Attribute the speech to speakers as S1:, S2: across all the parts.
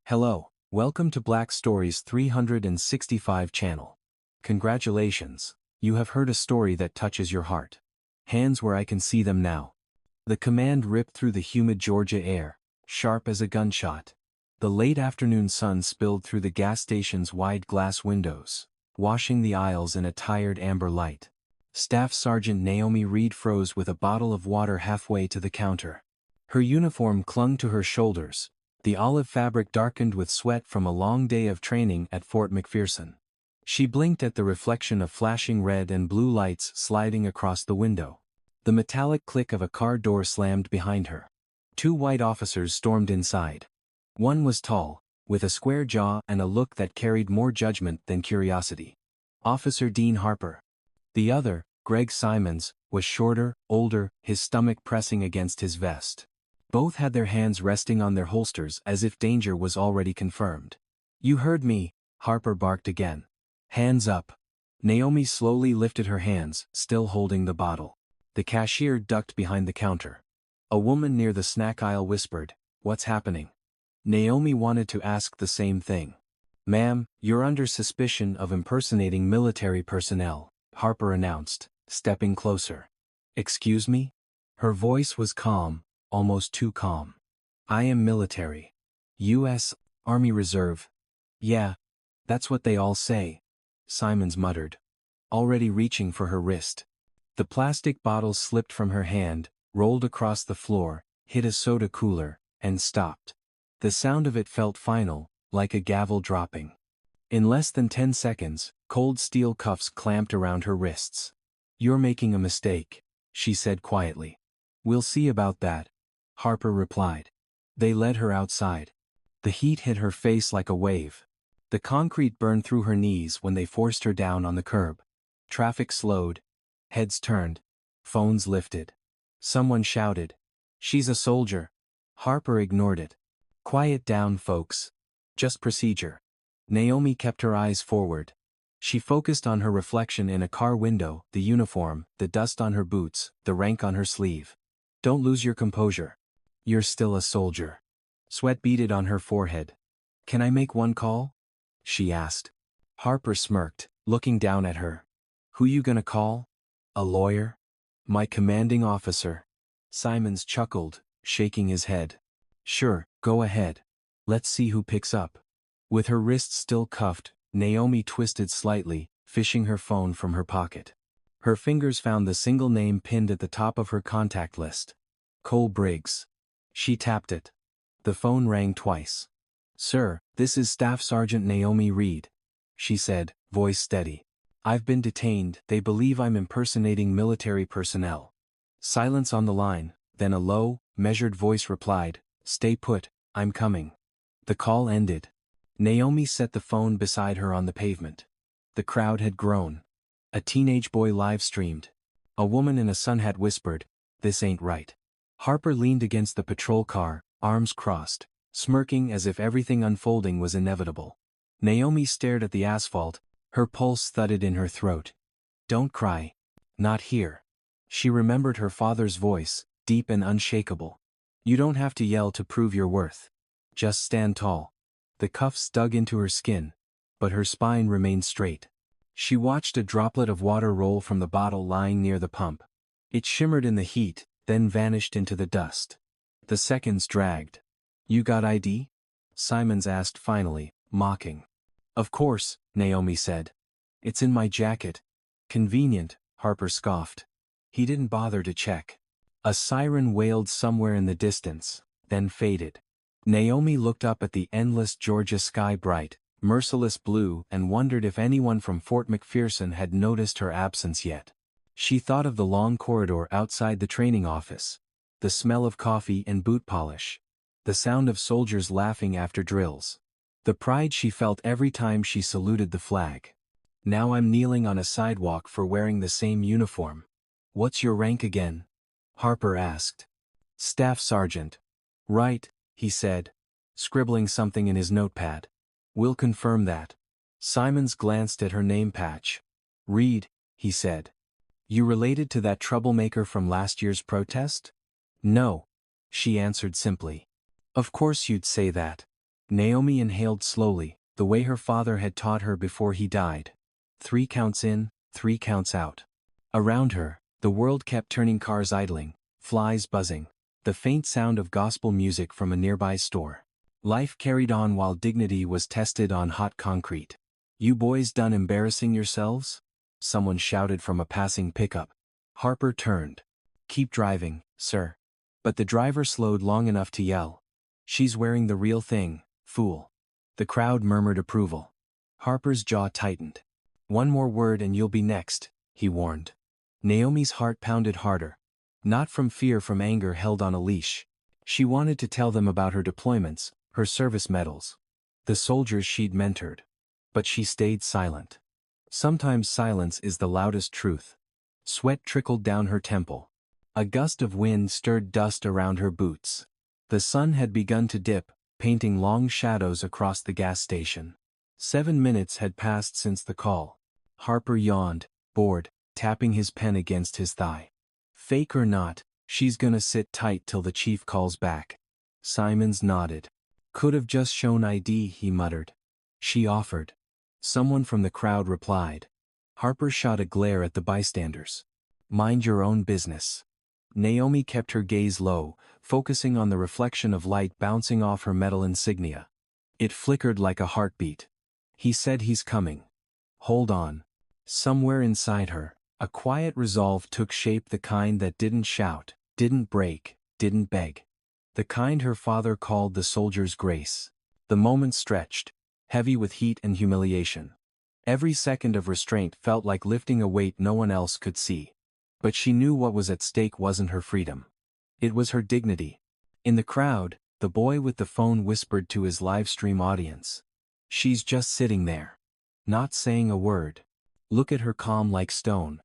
S1: Hello, welcome to Black Stories 365 channel. Congratulations, you have heard a story that touches your heart. Hands where I can see them now. The command ripped through the humid Georgia air, sharp as a gunshot. The late afternoon sun spilled through the gas station's wide glass windows, washing the aisles in a tired amber light. Staff Sergeant Naomi Reed froze with a bottle of water halfway to the counter. Her uniform clung to her shoulders, the olive fabric darkened with sweat from a long day of training at Fort McPherson. She blinked at the reflection of flashing red and blue lights sliding across the window. The metallic click of a car door slammed behind her. Two white officers stormed inside. One was tall, with a square jaw and a look that carried more judgment than curiosity. Officer Dean Harper. The other, Greg Simons, was shorter, older, his stomach pressing against his vest. Both had their hands resting on their holsters as if danger was already confirmed. "You heard me," Harper barked again. "Hands up." Naomi slowly lifted her hands, still holding the bottle. The cashier ducked behind the counter. A woman near the snack aisle whispered, "What's happening?" Naomi wanted to ask the same thing. "Ma'am, you're under suspicion of impersonating military personnel," Harper announced, stepping closer. "Excuse me?" Her voice was calm, almost too calm. "I am military. U.S. Army Reserve." "Yeah, that's what they all say," Simons muttered, already reaching for her wrist. The plastic bottle slipped from her hand, rolled across the floor, hit a soda cooler, and stopped. The sound of it felt final, like a gavel dropping. In less than 10 seconds, cold steel cuffs clamped around her wrists. "You're making a mistake," she said quietly. "We'll see about that," Harper replied. They led her outside. The heat hit her face like a wave. The concrete burned through her knees when they forced her down on the curb. Traffic slowed. Heads turned. Phones lifted. Someone shouted, "She's a soldier." Harper ignored it. "Quiet down, folks. Just procedure." Naomi kept her eyes forward. She focused on her reflection in a car window, the uniform, the dust on her boots, the rank on her sleeve. "Don't lose your composure. You're still a soldier." Sweat beaded on her forehead. "Can I make one call?" she asked. Harper smirked, looking down at her. "Who you gonna call? A lawyer?" "My commanding officer." Simons chuckled, shaking his head. "Sure, go ahead. Let's see who picks up." With her wrists still cuffed, Naomi twisted slightly, fishing her phone from her pocket. Her fingers found the single name pinned at the top of her contact list. Colonel Briggs. She tapped it. The phone rang twice. "Sir, this is Staff Sergeant Naomi Reed," she said, voice steady. "I've been detained. They believe I'm impersonating military personnel." Silence on the line, then a low, measured voice replied, "Stay put, I'm coming." The call ended. Naomi set the phone beside her on the pavement. The crowd had grown. A teenage boy live-streamed. A woman in a sun hat whispered, "This ain't right." Harper leaned against the patrol car, arms crossed, smirking as if everything unfolding was inevitable. Naomi stared at the asphalt, her pulse thudded in her throat. "Don't cry. Not here." She remembered her father's voice, deep and unshakable. "You don't have to yell to prove your worth. Just stand tall." The cuffs dug into her skin, but her spine remained straight. She watched a droplet of water roll from the bottle lying near the pump. It shimmered in the heat, then vanished into the dust. The seconds dragged. "You got ID?" Simons asked finally, mocking. "Of course," Naomi said. "It's in my jacket." "Convenient," Harper scoffed. He didn't bother to check. A siren wailed somewhere in the distance, then faded. Naomi looked up at the endless Georgia sky, bright, merciless blue, and wondered if anyone from Fort McPherson had noticed her absence yet. She thought of the long corridor outside the training office, the smell of coffee and boot polish, the sound of soldiers laughing after drills, the pride she felt every time she saluted the flag. "Now I'm kneeling on a sidewalk for wearing the same uniform." "What's your rank again?" Harper asked. "Staff Sergeant." "Right," he said, scribbling something in his notepad. "We'll confirm that." Simons glanced at her name patch. "Reed," he said. "You related to that troublemaker from last year's protest?" "No," she answered simply. "Of course you'd say that. Naomi inhaled slowly, the way her father had taught her before he died. 3 counts in, 3 counts out. Around her, the world kept turning, cars idling, flies buzzing, the faint sound of gospel music from a nearby store. Life carried on while dignity was tested on hot concrete. "You boys done embarrassing yourselves?" someone shouted from a passing pickup. Harper turned. "Keep driving, sir." But the driver slowed long enough to yell, "She's wearing the real thing, fool." The crowd murmured approval. Harper's jaw tightened. "One more word and you'll be next," he warned. Naomi's heart pounded harder. Not from fear, from anger held on a leash. She wanted to tell them about her deployments, her service medals, the soldiers she'd mentored. But she stayed silent. Sometimes silence is the loudest truth. Sweat trickled down her temple. A gust of wind stirred dust around her boots. The sun had begun to dip, painting long shadows across the gas station. 7 minutes had passed since the call. Harper yawned, bored, tapping his pen against his thigh. "Fake or not, she's gonna sit tight till the chief calls back." Simons nodded. "Could have just shown ID," he muttered. "She offered." Someone from the crowd replied. Harper shot a glare at the bystanders. "Mind your own business." Naomi kept her gaze low, focusing on the reflection of light bouncing off her metal insignia. It flickered like a heartbeat. "He said he's coming. Hold on." Somewhere inside her, a quiet resolve took shape, the kind that didn't shout, didn't break, didn't beg. The kind her father called the soldier's grace. The moment stretched, heavy with heat and humiliation. Every second of restraint felt like lifting a weight no one else could see. But she knew what was at stake wasn't her freedom. It was her dignity. In the crowd, the boy with the phone whispered to his live stream audience. "She's just sitting there. Not saying a word. Look at her, calm like stone."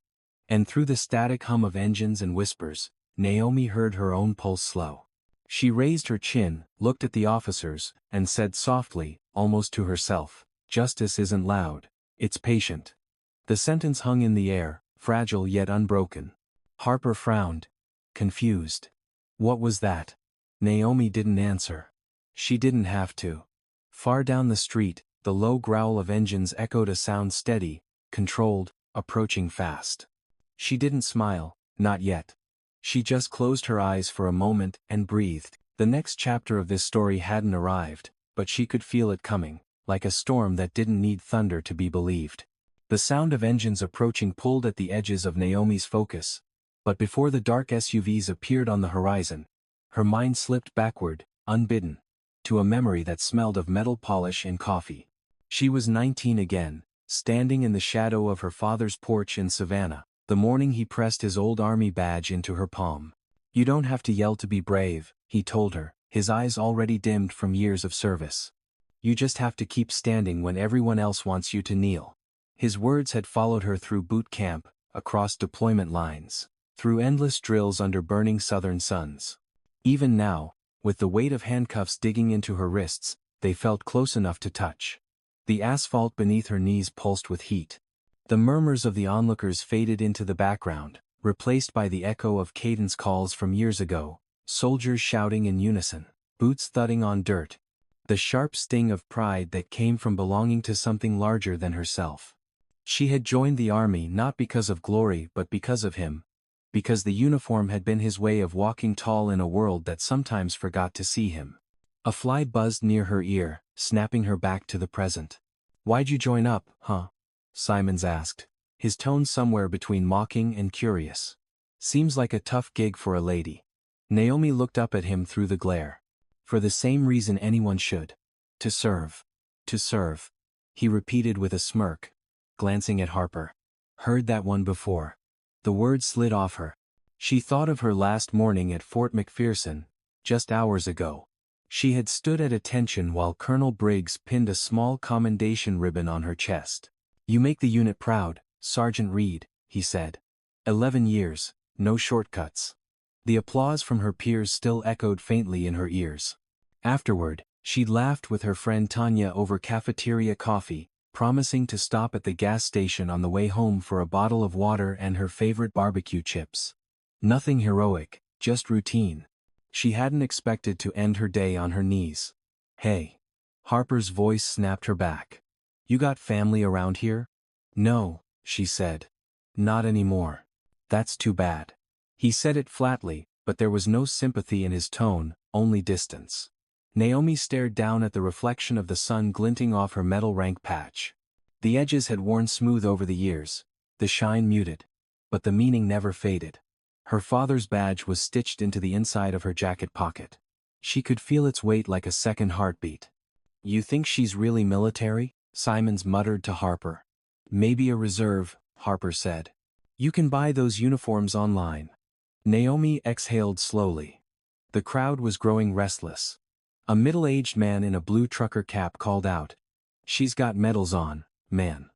S1: And through the static hum of engines and whispers, Naomi heard her own pulse slow. She raised her chin, looked at the officers, and said softly, almost to herself, "Justice isn't loud, it's patient." The sentence hung in the air, fragile yet unbroken. Harper frowned. Confused. What was that? Naomi didn't answer. She didn't have to. Far down the street, the low growl of engines echoed a sound steady, controlled, approaching fast. She didn't smile, not yet. She just closed her eyes for a moment and breathed. The next chapter of this story hadn't arrived, but she could feel it coming, like a storm that didn't need thunder to be believed. The sound of engines approaching pulled at the edges of Naomi's focus, but before the dark SUVs appeared on the horizon, her mind slipped backward, unbidden, to a memory that smelled of metal polish and coffee. She was 19 again, standing in the shadow of her father's porch in Savannah, the morning he pressed his old army badge into her palm. "You don't have to yell to be brave," he told her, his eyes already dimmed from years of service. "You just have to keep standing when everyone else wants you to kneel." His words had followed her through boot camp, across deployment lines, through endless drills under burning southern suns. Even now, with the weight of handcuffs digging into her wrists, they felt close enough to touch. The asphalt beneath her knees pulsed with heat. The murmurs of the onlookers faded into the background, replaced by the echo of cadence calls from years ago, soldiers shouting in unison, boots thudding on dirt. The sharp sting of pride that came from belonging to something larger than herself. She had joined the army not because of glory but because of him, because the uniform had been his way of walking tall in a world that sometimes forgot to see him. A fly buzzed near her ear, snapping her back to the present. "Why'd you join up, huh?" Simons asked, his tone somewhere between mocking and curious. "Seems like a tough gig for a lady." Naomi looked up at him through the glare. "For the same reason anyone should. To serve. To serve," he repeated with a smirk, glancing at Harper. "Heard that one before." The words slid off her. She thought of her last morning at Fort McPherson, just hours ago. She had stood at attention while Colonel Briggs pinned a small commendation ribbon on her chest. "You make the unit proud, Sergeant Reed," he said. 11 years, no shortcuts. The applause from her peers still echoed faintly in her ears. Afterward, she'd laughed with her friend Tanya over cafeteria coffee, promising to stop at the gas station on the way home for a bottle of water and her favorite barbecue chips. Nothing heroic, just routine. She hadn't expected to end her day on her knees. "Hey. Harper's voice snapped her back. You got family around here? No, she said. Not anymore. That's too bad. He said it flatly, but there was no sympathy in his tone, only distance. Naomi stared down at the reflection of the sun glinting off her metal rank patch. The edges had worn smooth over the years, the shine muted. But the meaning never faded. Her father's badge was stitched into the inside of her jacket pocket. She could feel its weight like a second heartbeat. You think she's really military? Simons muttered to Harper. Maybe a reserve, Harper said. You can buy those uniforms online. Naomi exhaled slowly. The crowd was growing restless. A middle-aged man in a blue trucker cap called out. She's got medals on, man.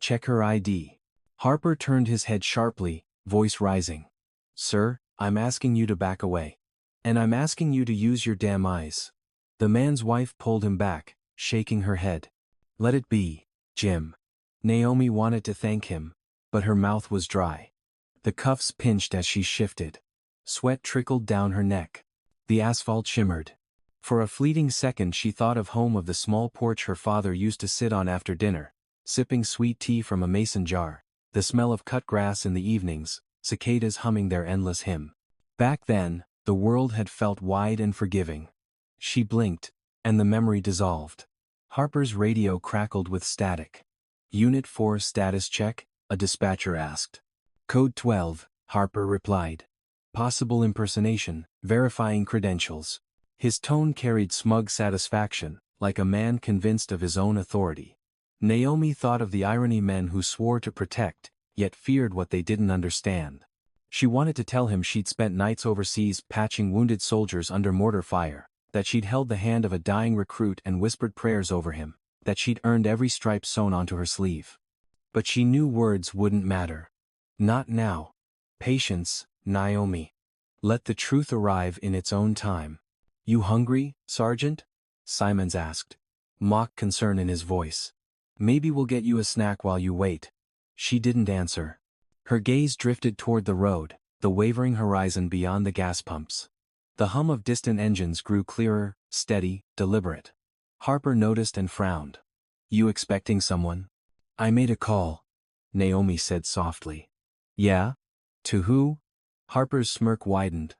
S1: Check her ID. Harper turned his head sharply, voice rising. Sir, I'm asking you to back away. And I'm asking you to use your damn eyes. The man's wife pulled him back, shaking her head. Let it be, Jim. Naomi wanted to thank him, but her mouth was dry. The cuffs pinched as she shifted. Sweat trickled down her neck. The asphalt shimmered. For a fleeting second she thought of home, of the small porch her father used to sit on after dinner, sipping sweet tea from a mason jar, the smell of cut grass in the evenings, cicadas humming their endless hymn. Back then, the world had felt wide and forgiving. She blinked, and the memory dissolved. Harper's radio crackled with static. Unit 4 status check, a dispatcher asked. Code 12, Harper replied. Possible impersonation, verifying credentials. His tone carried smug satisfaction, like a man convinced of his own authority. Naomi thought of the irony, men who swore to protect, yet feared what they didn't understand. She wanted to tell him she'd spent nights overseas patching wounded soldiers under mortar fire, that she'd held the hand of a dying recruit and whispered prayers over him, that she'd earned every stripe sewn onto her sleeve. But she knew words wouldn't matter. Not now. Patience, Naomi. Let the truth arrive in its own time. You hungry, Sergeant? Simons asked. Mock concern in his voice. Maybe we'll get you a snack while you wait. She didn't answer. Her gaze drifted toward the road, the wavering horizon beyond the gas pumps. The hum of distant engines grew clearer, steady, deliberate. Harper noticed and frowned. You expecting someone? I made a call, Naomi said softly. Yeah? To who? Harper's smirk widened,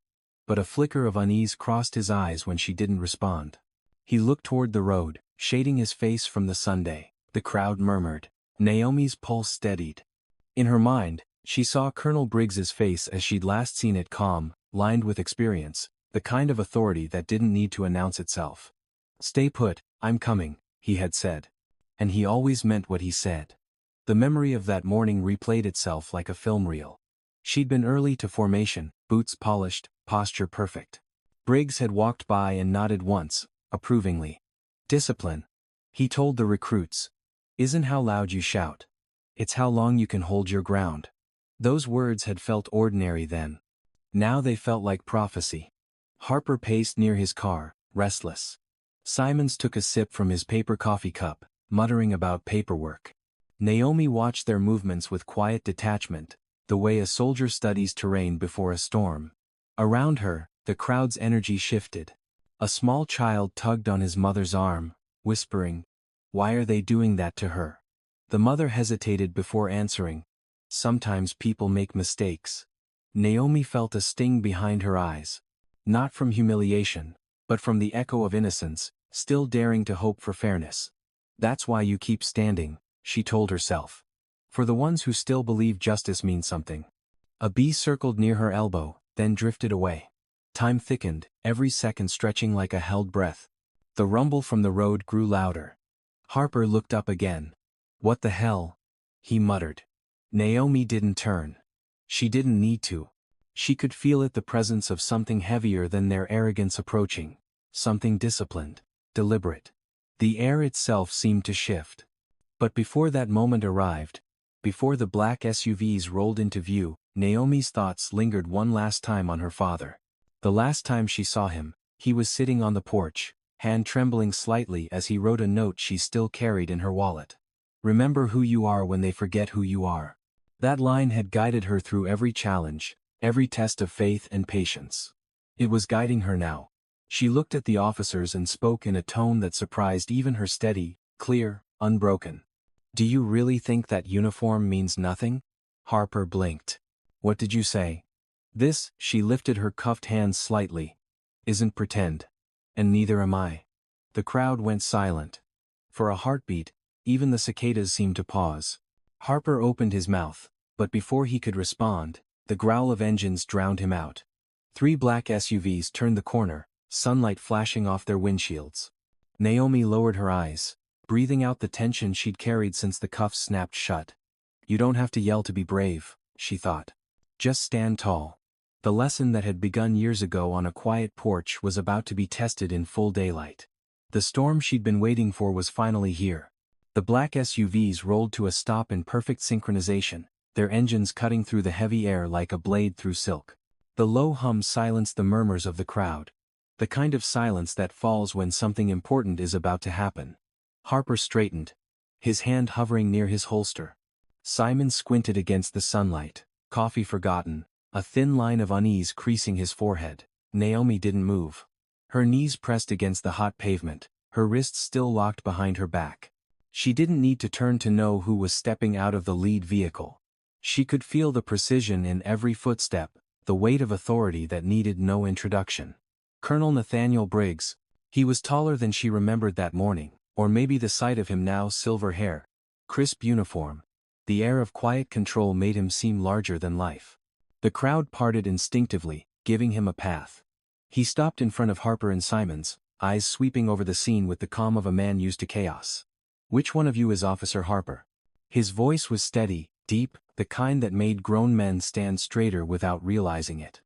S1: but a flicker of unease crossed his eyes when she didn't respond. He looked toward the road, shading his face from the Sunday. The crowd murmured. Naomi's pulse steadied. In her mind, she saw Colonel Briggs's face as she'd last seen it, calm, lined with experience, the kind of authority that didn't need to announce itself. Stay put, I'm coming, he had said. And he always meant what he said. The memory of that morning replayed itself like a film reel. She'd been early to formation, boots polished, posture perfect. Briggs had walked by and nodded once, approvingly. Discipline. He told the recruits. Isn't how loud you shout. It's how long you can hold your ground. Those words had felt ordinary then. Now they felt like prophecy. Harper paced near his car, restless. Simons took a sip from his paper coffee cup, muttering about paperwork. Naomi watched their movements with quiet detachment, the way a soldier studies terrain before a storm. Around her, the crowd's energy shifted. A small child tugged on his mother's arm, whispering, "Why are they doing that to her?" The mother hesitated before answering, "Sometimes people make mistakes." Naomi felt a sting behind her eyes. Not from humiliation, but from the echo of innocence, still daring to hope for fairness. That's why you keep standing, she told herself. For the ones who still believe justice means something. A bee circled near her elbow, then drifted away. Time thickened, every second stretching like a held breath. The rumble from the road grew louder. Harper looked up again. "What the hell?" he muttered. Naomi didn't turn. She didn't need to. She could feel it, the presence of something heavier than their arrogance approaching. Something disciplined, deliberate. The air itself seemed to shift. But before that moment arrived, before the black SUVs rolled into view, Naomi's thoughts lingered one last time on her father. The last time she saw him, he was sitting on the porch, hand trembling slightly as he wrote a note she still carried in her wallet. "Remember who you are when they forget who you are." That line had guided her through every challenge, every test of faith and patience. It was guiding her now. She looked at the officers and spoke in a tone that surprised even her, steady, clear, unbroken. "Do you really think that uniform means nothing?" Harper blinked. "What did you say?" "This," she lifted her cuffed hands slightly, "isn't pretend. And neither am I." The crowd went silent. For a heartbeat, even the cicadas seemed to pause. Harper opened his mouth, but before he could respond, the growl of engines drowned him out. 3 black SUVs turned the corner, sunlight flashing off their windshields. Naomi lowered her eyes, breathing out the tension she'd carried since the cuffs snapped shut. "You don't have to yell to be brave," she thought. "Just stand tall." The lesson that had begun years ago on a quiet porch was about to be tested in full daylight. The storm she'd been waiting for was finally here. The black SUVs rolled to a stop in perfect synchronization, their engines cutting through the heavy air like a blade through silk. The low hum silenced the murmurs of the crowd. The kind of silence that falls when something important is about to happen. Harper straightened, his hand hovering near his holster. Simon squinted against the sunlight, coffee forgotten, a thin line of unease creasing his forehead. Naomi didn't move. Her knees pressed against the hot pavement, her wrists still locked behind her back. She didn't need to turn to know who was stepping out of the lead vehicle. She could feel the precision in every footstep, the weight of authority that needed no introduction. Colonel Nathaniel Briggs. He was taller than she remembered that morning, or maybe the sight of him now, silver hair, crisp uniform. The air of quiet control made him seem larger than life. The crowd parted instinctively, giving him a path. He stopped in front of Harper and Simons, eyes sweeping over the scene with the calm of a man used to chaos. "Which one of you is Officer Harper?" His voice was steady, deep, the kind that made grown men stand straighter without realizing it.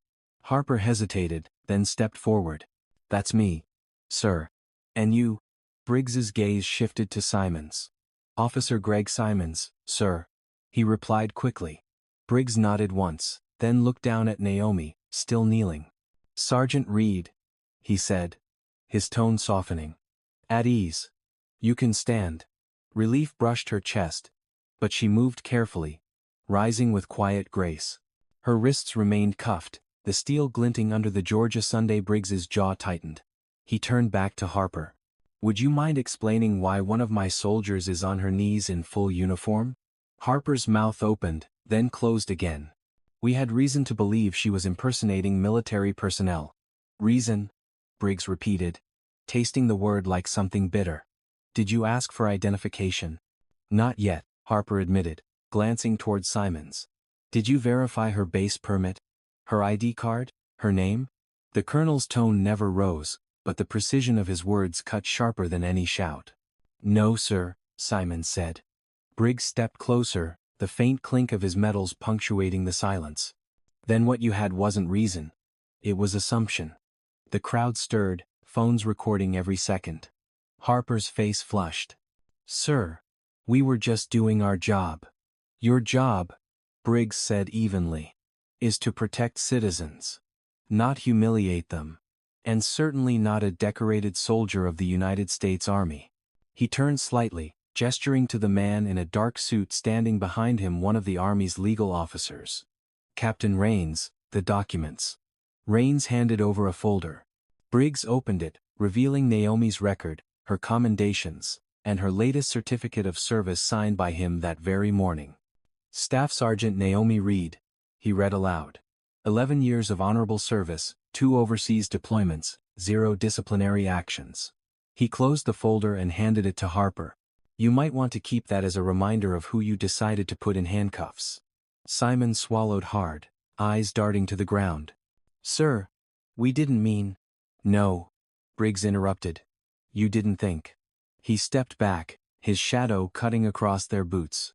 S1: Harper hesitated, then stepped forward. "That's me, sir." "And you?" Briggs's gaze shifted to Simons. "Officer Greg Simons, sir," he replied quickly. Briggs nodded once, then looked down at Naomi, still kneeling. "Sergeant Reed," he said, his tone softening. "At ease. You can stand." Relief brushed her chest, but she moved carefully, rising with quiet grace. Her wrists remained cuffed, the steel glinting under the Georgia Sunday. Briggs's jaw tightened. He turned back to Harper. "Would you mind explaining why one of my soldiers is on her knees in full uniform?" Harper's mouth opened, then closed again. "We had reason to believe she was impersonating military personnel." "Reason?" Briggs repeated, tasting the word like something bitter. "Did you ask for identification?" "Not yet," Harper admitted, glancing toward Simons. "Did you verify her base permit? Her ID card? Her name?" The colonel's tone never rose, but the precision of his words cut sharper than any shout. "No, sir," Simons said. Briggs stepped closer, the faint clink of his metals punctuating the silence. "Then what you had wasn't reason. It was assumption." The crowd stirred, phones recording every second. Harper's face flushed. "Sir, we were just doing our job." "Your job," Briggs said evenly, "is to protect citizens, not humiliate them. And certainly not a decorated soldier of the United States Army." He turned slightly, gesturing to the man in a dark suit standing behind him, one of the Army's legal officers. "Captain Rains, the documents." Rains handed over a folder. Briggs opened it, revealing Naomi's record, her commendations, and her latest certificate of service signed by him that very morning. "Staff Sergeant Naomi Reed," he read aloud. 11 years of honorable service, 2 overseas deployments, 0 disciplinary actions." He closed the folder and handed it to Harper. "You might want to keep that as a reminder of who you decided to put in handcuffs." Simon swallowed hard, eyes darting to the ground. "Sir, we didn't mean—" "No," Briggs interrupted. "You didn't think." He stepped back, his shadow cutting across their boots.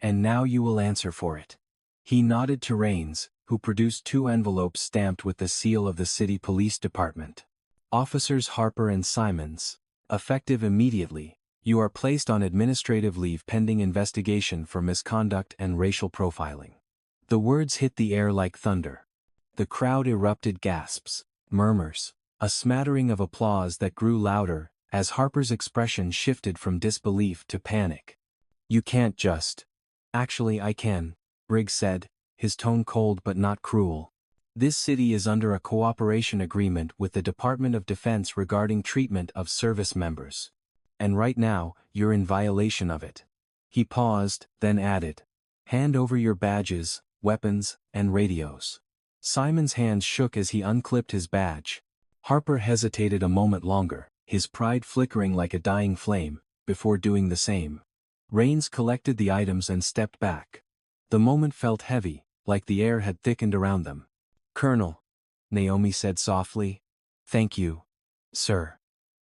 S1: "And now you will answer for it." He nodded to Rains, who produced 2 envelopes stamped with the seal of the city police department. "Officers Harper and Simons, effective immediately, you are placed on administrative leave pending investigation for misconduct and racial profiling." The words hit the air like thunder. The crowd erupted, gasps, murmurs, a smattering of applause that grew louder as Harper's expression shifted from disbelief to panic. "You can't just—" "Actually I can," Briggs said, his tone cold but not cruel. This city is under a cooperation agreement with the Department of Defense regarding treatment of service members. And right now, you're in violation of it. He paused, then added. Hand over your badges, weapons, and radios. Simon's hands shook as he unclipped his badge. Harper hesitated a moment longer, his pride flickering like a dying flame, before doing the same. Rains collected the items and stepped back. The moment felt heavy, like the air had thickened around them. Colonel, Naomi said softly. Thank you, sir.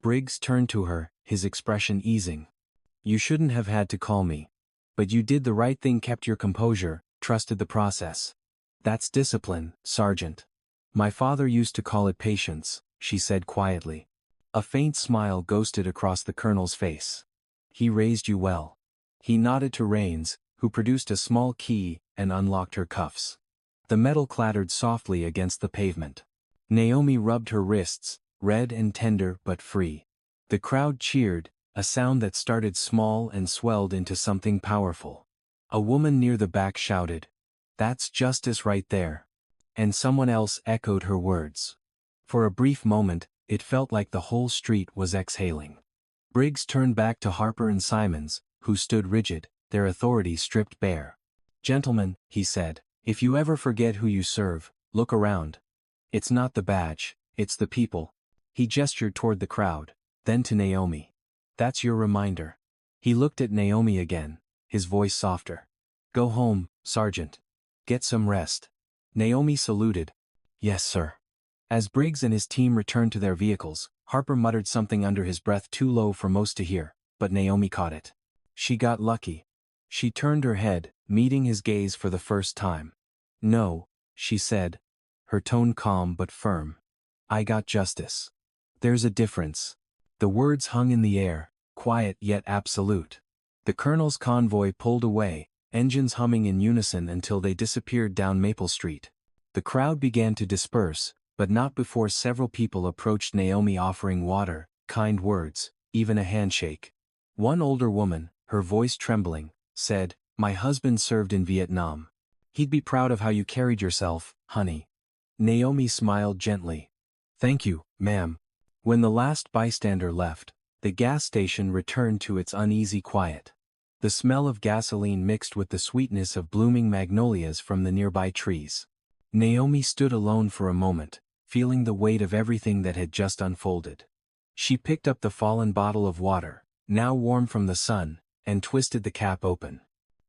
S1: Briggs turned to her, his expression easing. You shouldn't have had to call me. But you did the right thing, kept your composure, trusted the process. That's discipline, Sergeant. My father used to call it patience, she said quietly. A faint smile ghosted across the colonel's face. He raised you well. He nodded to Rains, who produced a small key and unlocked her cuffs. The metal clattered softly against the pavement. Naomi rubbed her wrists, red and tender but free. The crowd cheered, a sound that started small and swelled into something powerful. A woman near the back shouted, "That's justice right there." And someone else echoed her words. For a brief moment, it felt like the whole street was exhaling. Briggs turned back to Harper and Simons, who stood rigid, their authority stripped bare. Gentlemen, he said, if you ever forget who you serve, look around. It's not the badge, it's the people. He gestured toward the crowd, then to Naomi. That's your reminder. He looked at Naomi again, his voice softer. Go home, Sergeant. Get some rest. Naomi saluted. Yes, sir. As Briggs and his team returned to their vehicles, Harper muttered something under his breath too low for most to hear, but Naomi caught it. She got lucky. She turned her head, meeting his gaze for the first time. No, she said, her tone calm but firm. I got justice. There's a difference. The words hung in the air, quiet yet absolute. The colonel's convoy pulled away, engines humming in unison until they disappeared down Maple Street. The crowd began to disperse, but not before several people approached Naomi offering water, kind words, even a handshake. One older woman, her voice trembling, said, My husband served in Vietnam. He'd be proud of how you carried yourself, honey. Naomi smiled gently. Thank you, ma'am. When the last bystander left, the gas station returned to its uneasy quiet. The smell of gasoline mixed with the sweetness of blooming magnolias from the nearby trees. Naomi stood alone for a moment, feeling the weight of everything that had just unfolded. She picked up the fallen bottle of water, now warm from the sun, and twisted the cap open.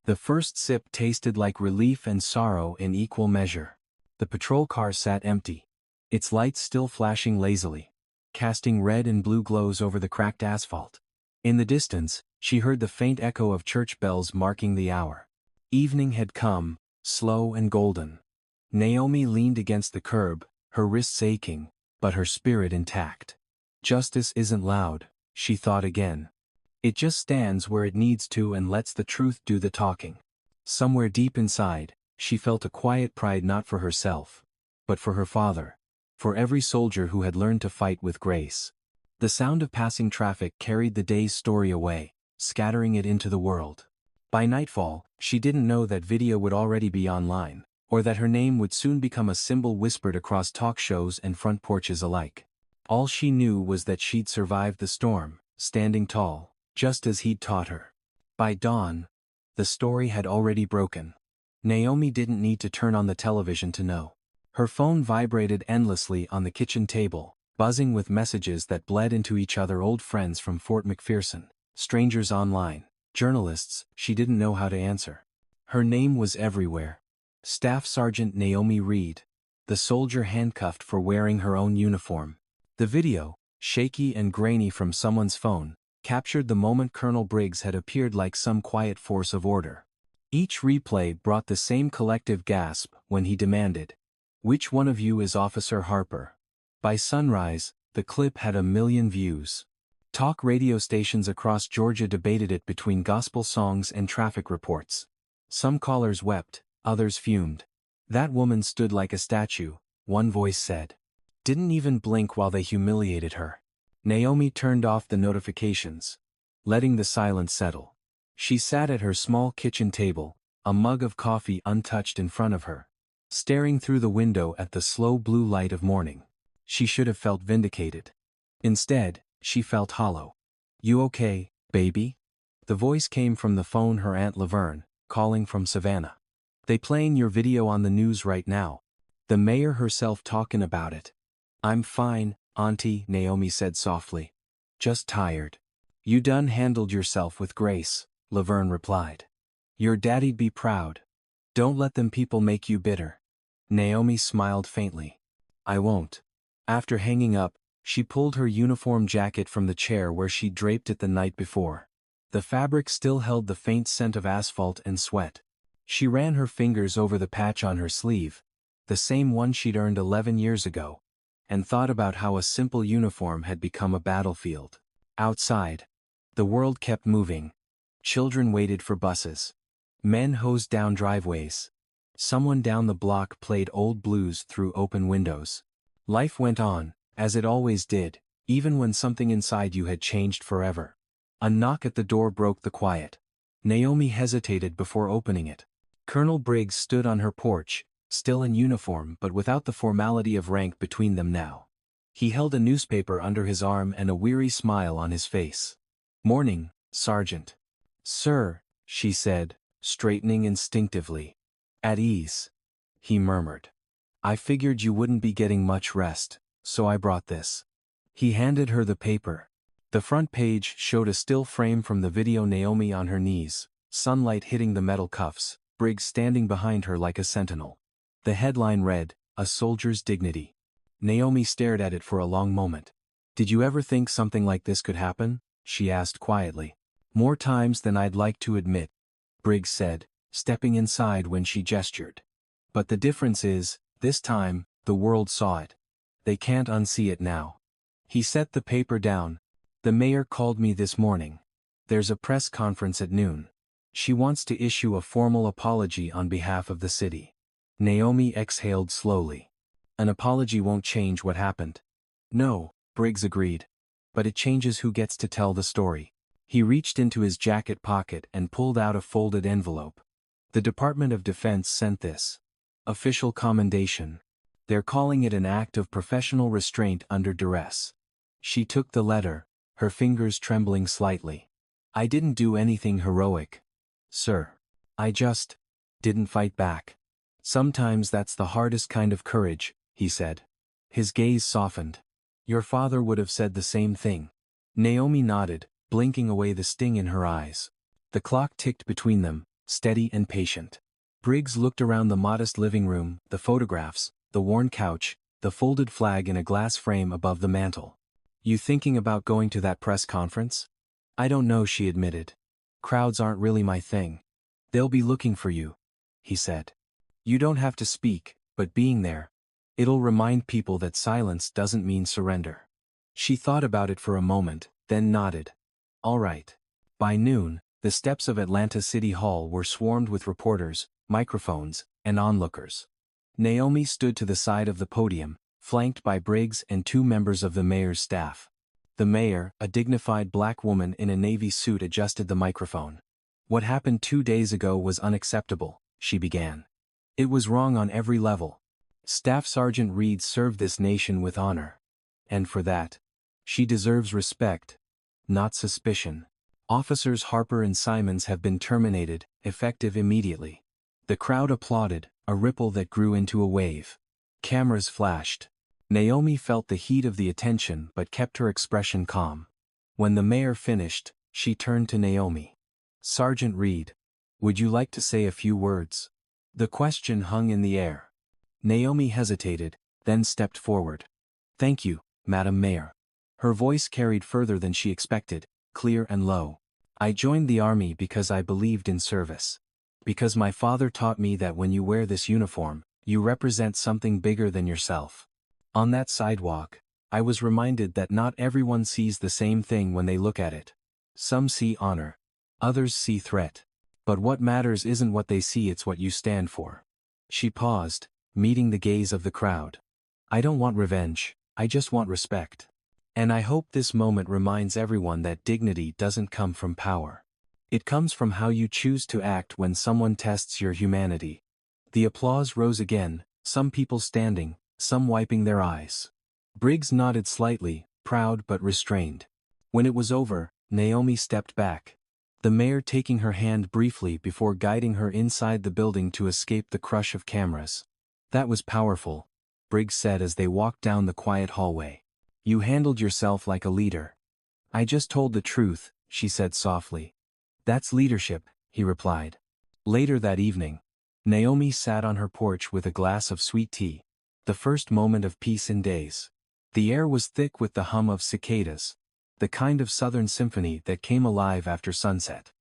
S1: The first sip tasted like relief and sorrow in equal measure. The patrol car sat empty, its lights still flashing lazily, casting red and blue glows over the cracked asphalt. In the distance, she heard the faint echo of church bells marking the hour. Evening had come, slow and golden. Naomi leaned against the curb, her wrists aching, but her spirit intact. Justice isn't loud, she thought again. It just stands where it needs to and lets the truth do the talking. Somewhere deep inside, she felt a quiet pride not for herself, but for her father, for every soldier who had learned to fight with grace. The sound of passing traffic carried the day's story away, scattering it into the world. By nightfall, she didn't know that video would already be online, or that her name would soon become a symbol whispered across talk shows and front porches alike. All she knew was that she'd survived the storm, standing tall, just as he'd taught her. By dawn, the story had already broken. Naomi didn't need to turn on the television to know. Her phone vibrated endlessly on the kitchen table, buzzing with messages that bled into each other: old friends from Fort McPherson, strangers online, journalists she didn't know how to answer. Her name was everywhere. Staff Sergeant Naomi Reed, the soldier handcuffed for wearing her own uniform. The video, shaky and grainy from someone's phone, captured the moment Colonel Briggs had appeared like some quiet force of order. Each replay brought the same collective gasp when he demanded, "Which one of you is Officer Harper?" By sunrise, the clip had 1 million views. Talk radio stations across Georgia debated it between gospel songs and traffic reports. Some callers wept, others fumed. That woman stood like a statue, one voice said. Didn't even blink while they humiliated her. Naomi turned off the notifications, letting the silence settle. She sat at her small kitchen table, a mug of coffee untouched in front of her. staring through the window at the slow blue light of morning. She should have felt vindicated. Instead, she felt hollow. "You okay, baby?" The voice came from the phone her Aunt Laverne, calling from Savannah. "They playing your video on the news right now. The mayor herself talking about it." "I'm fine, Auntie," Naomi said softly. "Just tired." "You done handled yourself with grace," Laverne replied. "Your daddy'd be proud. Don't let them people make you bitter." Naomi smiled faintly. "I won't." After hanging up, she pulled her uniform jacket from the chair where she'd draped it the night before. The fabric still held the faint scent of asphalt and sweat. She ran her fingers over the patch on her sleeve, the same one she'd earned 11 years ago, and thought about how a simple uniform had become a battlefield. Outside, the world kept moving. Children waited for buses. Men hosed down driveways. Someone down the block played old blues through open windows. Life went on, as it always did, even when something inside you had changed forever. A knock at the door broke the quiet. Naomi hesitated before opening it. Colonel Briggs stood on her porch, still in uniform but without the formality of rank between them now. He held a newspaper under his arm and a weary smile on his face. "Morning, Sergeant." "Sir," she said, straightening instinctively. "At ease," he murmured. "I figured you wouldn't be getting much rest, so I brought this." He handed her the paper. The front page showed a still frame from the video, Naomi on her knees, sunlight hitting the metal cuffs, Briggs standing behind her like a sentinel. The headline read, "A Soldier's Dignity." Naomi stared at it for a long moment. "Did you ever think something like this could happen?" she asked quietly. "More times than I'd like to admit," Briggs said, stepping inside when she gestured. "But the difference is, this time, the world saw it. They can't unsee it now." He set the paper down. "The mayor called me this morning. There's a press conference at noon. She wants to issue a formal apology on behalf of the city." Naomi exhaled slowly. "An apology won't change what happened." "No," Briggs agreed. "But it changes who gets to tell the story." He reached into his jacket pocket and pulled out a folded envelope. "The Department of Defense sent this. Official commendation. They're calling it an act of professional restraint under duress." She took the letter, her fingers trembling slightly. "I didn't do anything heroic, sir. I just didn't fight back." "Sometimes that's the hardest kind of courage," he said. His gaze softened. "Your father would have said the same thing." Naomi nodded, blinking away the sting in her eyes. The clock ticked between them, steady and patient. Briggs looked around the modest living room, the photographs, the worn couch, the folded flag in a glass frame above the mantel. "You thinking about going to that press conference?" "I don't know," she admitted. "Crowds aren't really my thing." "They'll be looking for you," he said. "You don't have to speak, but being there, it'll remind people that silence doesn't mean surrender." She thought about it for a moment, then nodded. "All right." By noon, the steps of Atlanta City Hall were swarmed with reporters, microphones, and onlookers. Naomi stood to the side of the podium, flanked by Briggs and two members of the mayor's staff. The mayor, a dignified black woman in a navy suit, adjusted the microphone. "What happened 2 days ago was unacceptable," she began. "It was wrong on every level. Staff Sergeant Reed served this nation with honor. And for that, she deserves respect, not suspicion. Officers Harper and Simons have been terminated, effective immediately." The crowd applauded, a ripple that grew into a wave. Cameras flashed. Naomi felt the heat of the attention but kept her expression calm. When the mayor finished, she turned to Naomi. "Sergeant Reed, would you like to say a few words?" The question hung in the air. Naomi hesitated, then stepped forward. "Thank you, Madam Mayor." Her voice carried further than she expected, clear and low. "I joined the army because I believed in service. Because my father taught me that when you wear this uniform, you represent something bigger than yourself. On that sidewalk, I was reminded that not everyone sees the same thing when they look at it. Some see honor. Others see threat. But what matters isn't what they see, it's what you stand for." She paused, meeting the gaze of the crowd. "I don't want revenge, I just want respect. And I hope this moment reminds everyone that dignity doesn't come from power. It comes from how you choose to act when someone tests your humanity." The applause rose again, some people standing, some wiping their eyes. Briggs nodded slightly, proud but restrained. When it was over, Naomi stepped back, the mayor taking her hand briefly before guiding her inside the building to escape the crush of cameras. That was powerful, Briggs said as they walked down the quiet hallway. You handled yourself like a leader. I just told the truth, she said softly. That's leadership, he replied. Later that evening, Naomi sat on her porch with a glass of sweet tea. The first moment of peace in days. The air was thick with the hum of cicadas, the kind of southern symphony that came alive after sunset.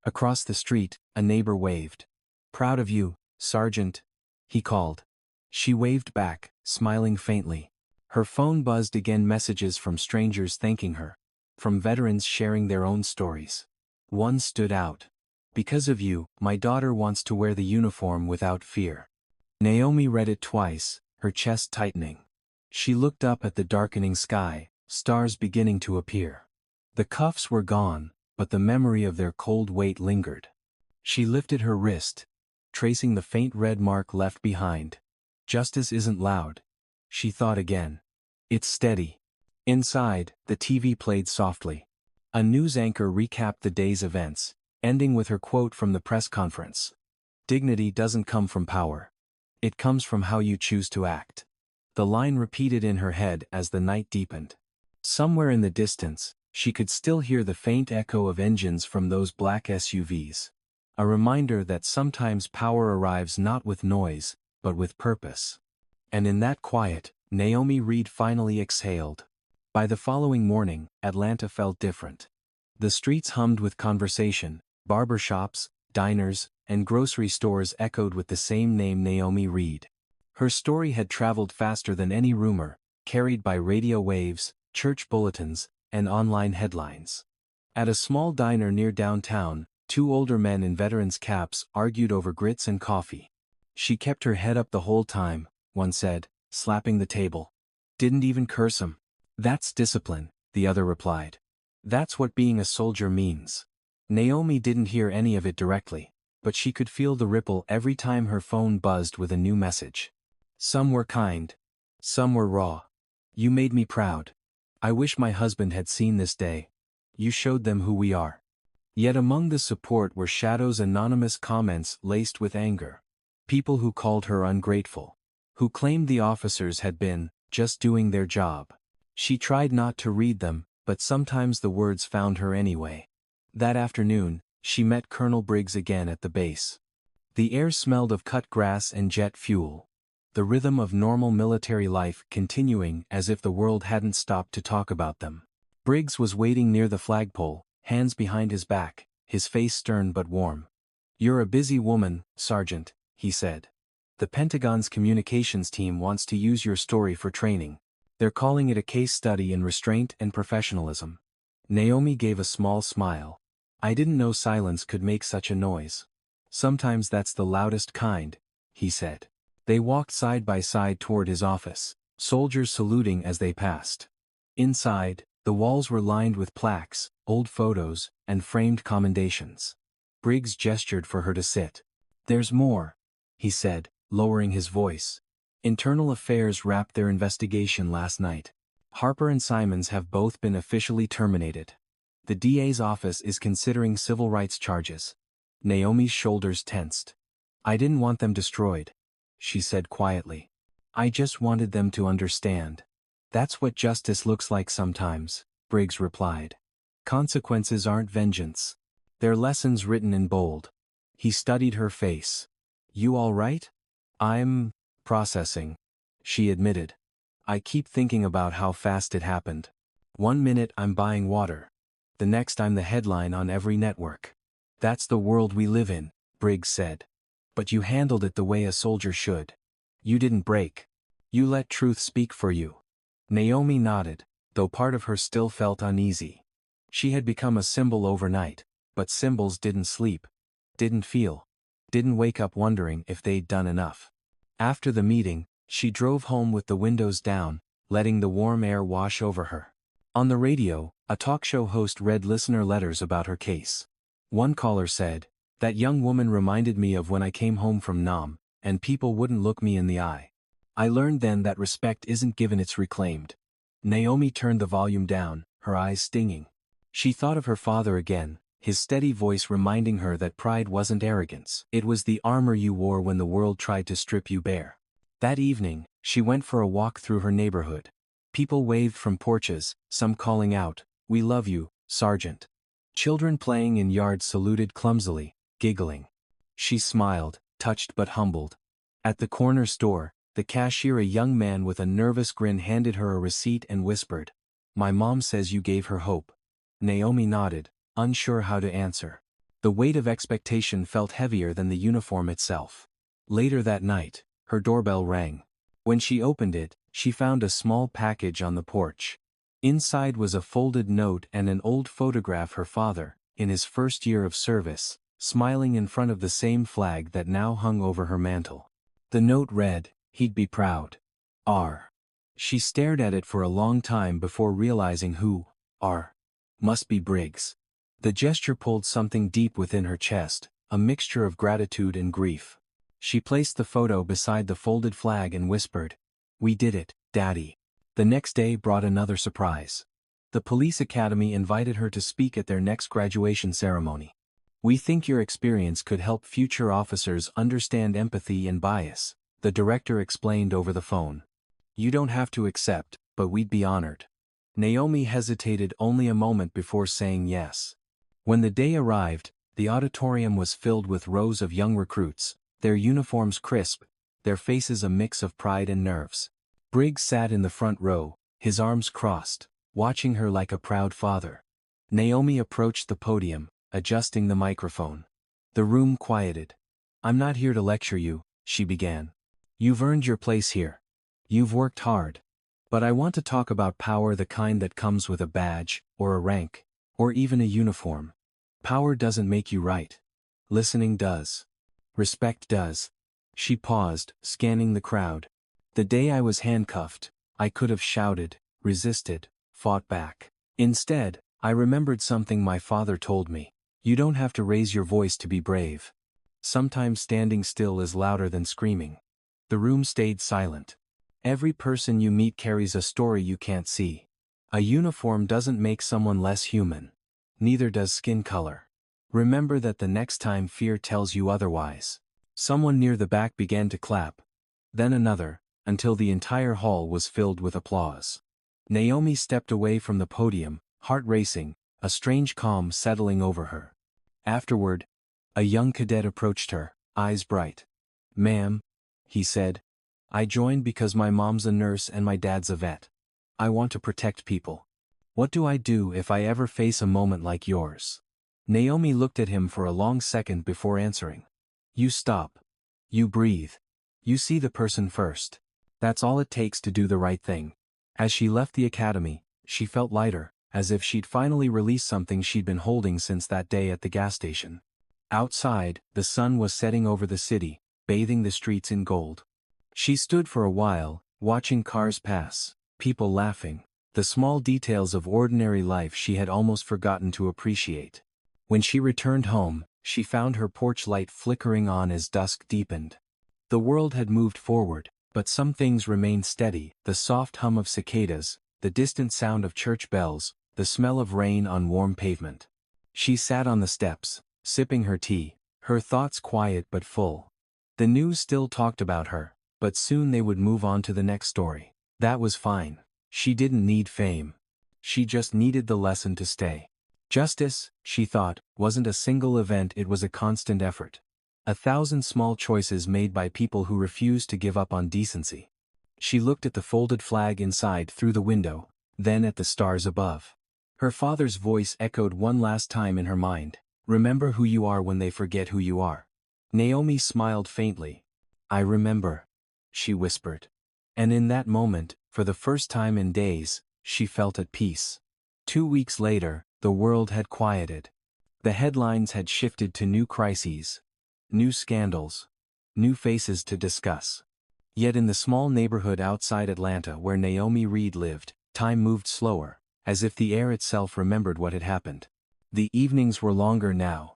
S1: Across the street, a neighbor waved. Proud of you, Sergeant, he called. She waved back, smiling faintly. Her phone buzzed again, messages from strangers thanking her, from veterans sharing their own stories. One stood out. Because of you, my daughter wants to wear the uniform without fear. Naomi read it twice, her chest tightening. She looked up at the darkening sky, stars beginning to appear. The cuffs were gone, but the memory of their cold weight lingered. She lifted her wrist, tracing the faint red mark left behind. Justice isn't loud, she thought again. It's steady. Inside, the TV played softly. A news anchor recapped the day's events, ending with her quote from the press conference. Dignity doesn't come from power. It comes from how you choose to act. The line repeated in her head as the night deepened. Somewhere in the distance, she could still hear the faint echo of engines from those black SUVs. A reminder that sometimes power arrives not with noise, but with purpose. And in that quiet, Naomi Reed finally exhaled. By the following morning, Atlanta felt different. The streets hummed with conversation, barbershops, diners, and grocery stores echoed with the same name, Naomi Reed. Her story had traveled faster than any rumor, carried by radio waves, church bulletins, and online headlines. At a small diner near downtown, two older men in veterans' caps argued over grits and coffee. She kept her head up the whole time, one said, slapping the table. Didn't even curse him. That's discipline, the other replied. That's what being a soldier means. Naomi didn't hear any of it directly, but she could feel the ripple every time her phone buzzed with a new message. Some were kind. Some were raw. You made me proud. I wish my husband had seen this day. You showed them who we are. Yet among the support were shadows, anonymous comments laced with anger. People who called her ungrateful. Who claimed the officers had been just doing their job. She tried not to read them, but sometimes the words found her anyway. That afternoon, she met Colonel Briggs again at the base. The air smelled of cut grass and jet fuel. The rhythm of normal military life continuing as if the world hadn't stopped to talk about them. Briggs was waiting near the flagpole, hands behind his back, his face stern but warm. You're a busy woman, Sergeant, he said. The Pentagon's communications team wants to use your story for training. They're calling it a case study in restraint and professionalism. Naomi gave a small smile. I didn't know silence could make such a noise. Sometimes that's the loudest kind, he said. They walked side by side toward his office, soldiers saluting as they passed. Inside, the walls were lined with plaques, old photos, and framed commendations. Briggs gestured for her to sit. There's more, he said, lowering his voice. Internal Affairs wrapped their investigation last night. Harper and Simons have both been officially terminated. The DA's office is considering civil rights charges. Naomi's shoulders tensed. I didn't want them destroyed, she said quietly. I just wanted them to understand. That's what justice looks like sometimes, Briggs replied. Consequences aren't vengeance. They're lessons written in bold. He studied her face. You all right? I'm processing, she admitted. I keep thinking about how fast it happened. One minute I'm buying water. The next I'm the headline on every network. That's the world we live in, Briggs said. But you handled it the way a soldier should. You didn't break. You let truth speak for you. Naomi nodded, though part of her still felt uneasy. She had become a symbol overnight, but symbols didn't sleep, didn't feel, didn't wake up wondering if they'd done enough. After the meeting, she drove home with the windows down, letting the warm air wash over her. On the radio, a talk show host read listener letters about her case. One caller said, "That young woman reminded me of when I came home from Nam, and people wouldn't look me in the eye. I learned then that respect isn't given, it's reclaimed. Naomi turned the volume down, her eyes stinging. She thought of her father again, his steady voice reminding her that pride wasn't arrogance. It was the armor you wore when the world tried to strip you bare. That evening, she went for a walk through her neighborhood. People waved from porches, some calling out, "We love you, Sergeant." Children playing in yards saluted clumsily, giggling. She smiled, touched but humbled. At the corner store, the cashier, a young man with a nervous grin, handed her a receipt and whispered, "My mom says you gave her hope." Naomi nodded, unsure how to answer. The weight of expectation felt heavier than the uniform itself. Later that night, her doorbell rang. When she opened it, she found a small package on the porch. Inside was a folded note and an old photograph, her father, in his first year of service, smiling in front of the same flag that now hung over her mantel. The note read, "He'd be proud. R." She stared at it for a long time before realizing who, R, must be Briggs. The gesture pulled something deep within her chest, a mixture of gratitude and grief. She placed the photo beside the folded flag and whispered, "We did it, Daddy." The next day brought another surprise. The police academy invited her to speak at their next graduation ceremony. "We think your experience could help future officers understand empathy and bias," the director explained over the phone. "You don't have to accept, but we'd be honored." Naomi hesitated only a moment before saying yes. When the day arrived, the auditorium was filled with rows of young recruits, their uniforms crisp, their faces a mix of pride and nerves. Briggs sat in the front row, his arms crossed, watching her like a proud father. Naomi approached the podium, adjusting the microphone. The room quieted. "I'm not here to lecture you," she began. "You've earned your place here. You've worked hard. But I want to talk about power, the kind that comes with a badge, or a rank, or even a uniform. Power doesn't make you right. Listening does. Respect does." She paused, scanning the crowd. "The day I was handcuffed, I could have shouted, resisted, fought back. Instead, I remembered something my father told me. You don't have to raise your voice to be brave. Sometimes standing still is louder than screaming." The room stayed silent. Every person you meet carries a story you can't see. A uniform doesn't make someone less human. Neither does skin color. Remember that the next time fear tells you otherwise. Someone near the back began to clap. Then another, until the entire hall was filled with applause. Naomi stepped away from the podium, heart racing, a strange calm settling over her. Afterward, a young cadet approached her, eyes bright. "Ma'am," he said, "I joined because my mom's a nurse and my dad's a vet. I want to protect people. What do I do if I ever face a moment like yours?" Naomi looked at him for a long second before answering. "You stop. You breathe. You see the person first. That's all it takes to do the right thing." As she left the academy, she felt lighter, as if she'd finally released something she'd been holding since that day at the gas station. Outside, the sun was setting over the city, bathing the streets in gold. She stood for a while, watching cars pass, people laughing, the small details of ordinary life she had almost forgotten to appreciate. When she returned home, she found her porch light flickering on as dusk deepened. The world had moved forward, but some things remained steady: the soft hum of cicadas, the distant sound of church bells, the smell of rain on warm pavement. She sat on the steps, sipping her tea, her thoughts quiet but full. The news still talked about her, but soon they would move on to the next story. That was fine. She didn't need fame. She just needed the lesson to stay. Justice, she thought, wasn't a single event, it was a constant effort. 1,000 small choices made by people who refused to give up on decency. She looked at the folded flag inside through the window, then at the stars above. Her father's voice echoed one last time in her mind. "Remember who you are when they forget who you are." Naomi smiled faintly. "I remember," she whispered. And in that moment, for the first time in days, she felt at peace. 2 weeks later, the world had quieted. The headlines had shifted to new crises, new scandals, new faces to discuss. Yet in the small neighborhood outside Atlanta where Naomi Reed lived, time moved slower, as if the air itself remembered what had happened. The evenings were longer now.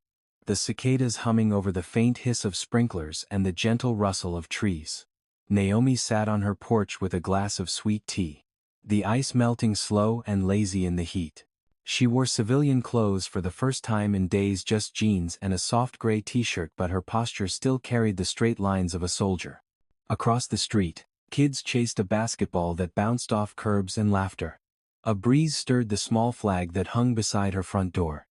S1: the cicadas humming over the faint hiss of sprinklers and the gentle rustle of trees. Naomi sat on her porch with a glass of sweet tea. The ice melting slow and lazy in the heat. She wore civilian clothes for the first time in days, just jeans and a soft gray t-shirt, but her posture still carried the straight lines of a soldier. Across the street, kids chased a basketball that bounced off curbs and laughter. A breeze stirred the small flag that hung beside her front door.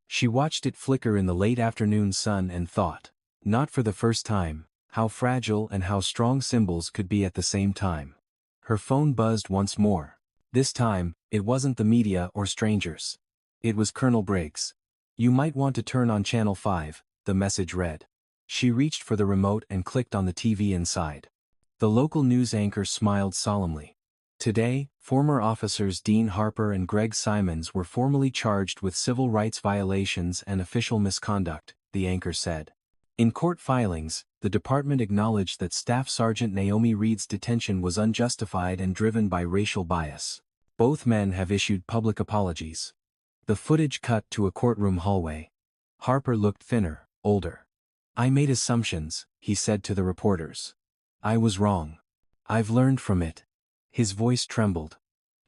S1: She watched it flicker in the late afternoon sun and thought, not for the first time, how fragile and how strong symbols could be at the same time. Her phone buzzed once more. This time, it wasn't the media or strangers. It was Colonel Briggs. "You might want to turn on Channel 5, the message read. She reached for the remote and clicked on the TV inside. The local news anchor smiled solemnly. Today, former officers Dean Harper and Greg Simons were formally charged with civil rights violations and official misconduct, the anchor said. In court filings, the department acknowledged that Staff Sergeant Naomi Reed's detention was unjustified and driven by racial bias. Both men have issued public apologies. The footage cut to a courtroom hallway. Harper looked thinner, older. "I made assumptions," he said to the reporters. "I was wrong. I've learned from it." His voice trembled.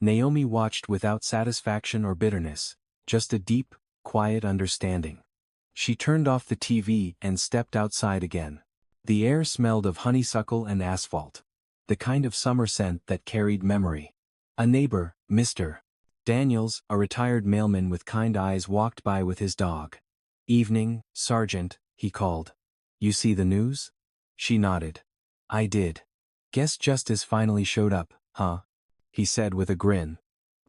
S1: Naomi watched without satisfaction or bitterness, just a deep, quiet understanding. She turned off the TV and stepped outside again. The air smelled of honeysuckle and asphalt. The kind of summer scent that carried memory. A neighbor, Mr. Daniels, a retired mailman with kind eyes, walked by with his dog. "Evening, Sergeant," he called. "You see the news?" She nodded. "I did. Guess justice finally showed up, huh?" he said with a grin.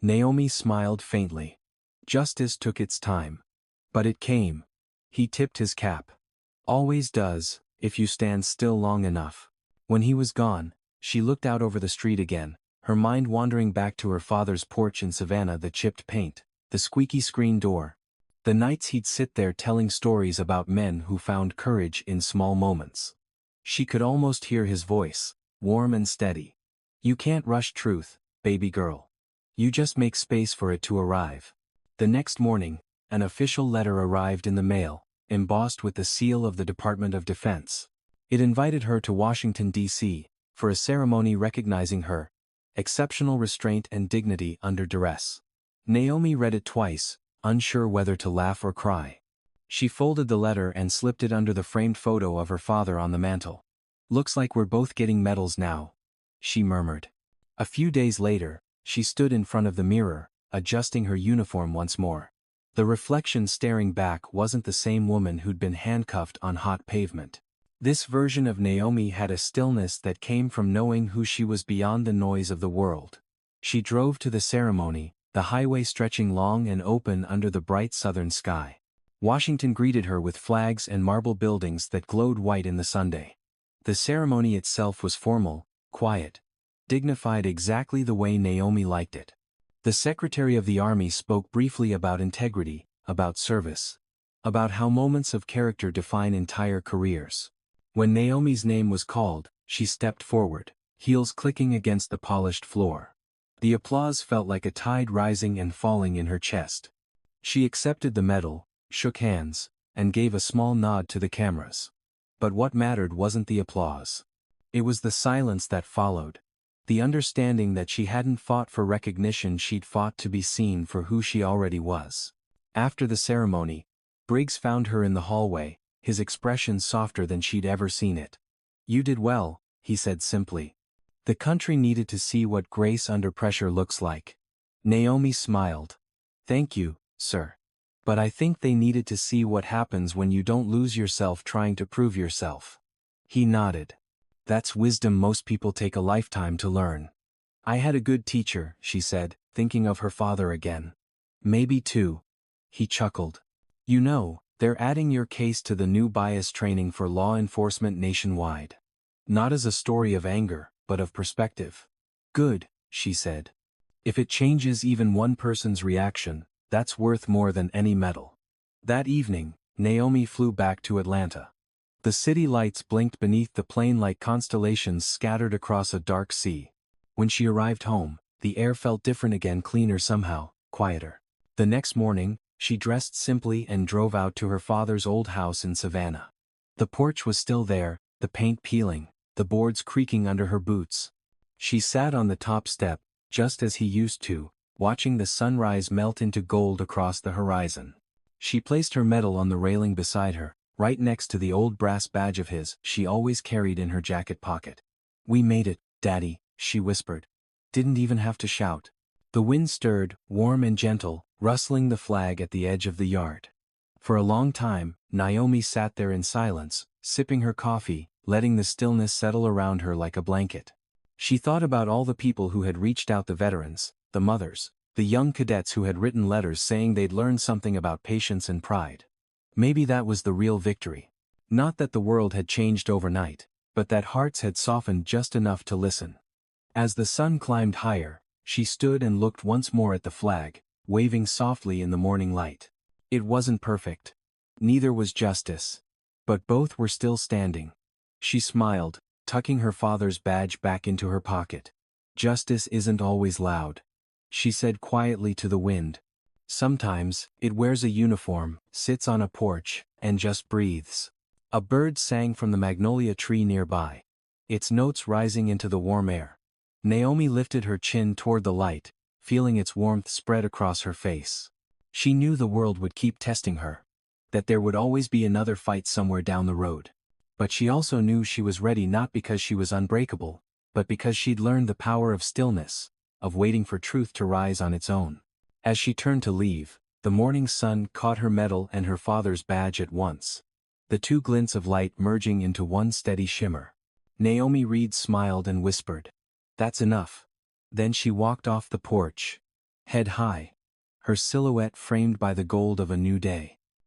S1: Naomi smiled faintly. Justice took its time. But it came. He tipped his cap. "Always does, if you stand still long enough." When he was gone, she looked out over the street again, her mind wandering back to her father's porch in Savannah, the chipped paint, the squeaky screen door. The nights he'd sit there telling stories about men who found courage in small moments. She could almost hear his voice, warm and steady. "You can't rush truth, baby girl. You just make space for it to arrive." The next morning, an official letter arrived in the mail, embossed with the seal of the Department of Defense. It invited her to Washington, D.C., for a ceremony recognizing her exceptional restraint and dignity under duress. Naomi read it twice, unsure whether to laugh or cry. She folded the letter and slipped it under the framed photo of her father on the mantel. "Looks like we're both getting medals now," she murmured. A few days later, she stood in front of the mirror, adjusting her uniform once more. The reflection staring back wasn't the same woman who'd been handcuffed on hot pavement. This version of Naomi had a stillness that came from knowing who she was beyond the noise of the world. She drove to the ceremony, the highway stretching long and open under the bright southern sky. Washington greeted her with flags and marble buildings that glowed white in the sunday. The ceremony itself was formal, quiet, dignified, exactly the way Naomi liked it. The Secretary of the Army spoke briefly about integrity, about service, about how moments of character define entire careers. When Naomi's name was called, she stepped forward, heels clicking against the polished floor. The applause felt like a tide rising and falling in her chest. She accepted the medal, shook hands, and gave a small nod to the cameras. But what mattered wasn't the applause. It was the silence that followed. The understanding that she hadn't fought for recognition, she'd fought to be seen for who she already was. After the ceremony, Briggs found her in the hallway, his expression softer than she'd ever seen it. "You did well," he said simply. "The country needed to see what grace under pressure looks like." Naomi smiled. "Thank you, sir. But I think they needed to see what happens when you don't lose yourself trying to prove yourself." He nodded. "That's wisdom most people take a lifetime to learn." "I had a good teacher," she said, thinking of her father again. "Maybe two." He chuckled. "You know, they're adding your case to the new bias training for law enforcement nationwide. Not as a story of anger, but of perspective." "Good," she said. "If it changes even one person's reaction, that's worth more than any medal." That evening, Naomi flew back to Atlanta. The city lights blinked beneath the plane like constellations scattered across a dark sea. When she arrived home, the air felt different again, cleaner somehow, quieter. The next morning, She dressed simply and drove out to her father's old house in Savannah. The porch was still there, the paint peeling, the boards creaking under her boots. She sat on the top step, just as he used to, watching the sunrise melt into gold across the horizon. She placed her medal on the railing beside her, right next to the old brass badge of his she always carried in her jacket pocket. "We made it, Daddy," she whispered. Didn't even have to shout. The wind stirred, warm and gentle, rustling the flag at the edge of the yard. For a long time, Naomi sat there in silence, sipping her coffee, letting the stillness settle around her like a blanket. She thought about all the people who had reached out, the veterans, the mothers, the young cadets who had written letters saying they'd learned something about patience and pride. Maybe that was the real victory. Not that the world had changed overnight, but that hearts had softened just enough to listen. As the sun climbed higher, she stood and looked once more at the flag, waving softly in the morning light. It wasn't perfect. Neither was justice. But both were still standing. She smiled, tucking her father's badge back into her pocket. "Justice isn't always loud," she said quietly to the wind. "Sometimes, it wears a uniform, sits on a porch, and just breathes." A bird sang from the magnolia tree nearby, its notes rising into the warm air. Naomi lifted her chin toward the light, feeling its warmth spread across her face. She knew the world would keep testing her, that there would always be another fight somewhere down the road. But she also knew she was ready, not because she was unbreakable, but because she'd learned the power of stillness, of waiting for truth to rise on its own. As she turned to leave, the morning sun caught her medal and her father's badge at once, the two glints of light merging into one steady shimmer. Naomi Reed smiled and whispered, "That's enough." Then she walked off the porch, head high, her silhouette framed by the gold of a new day.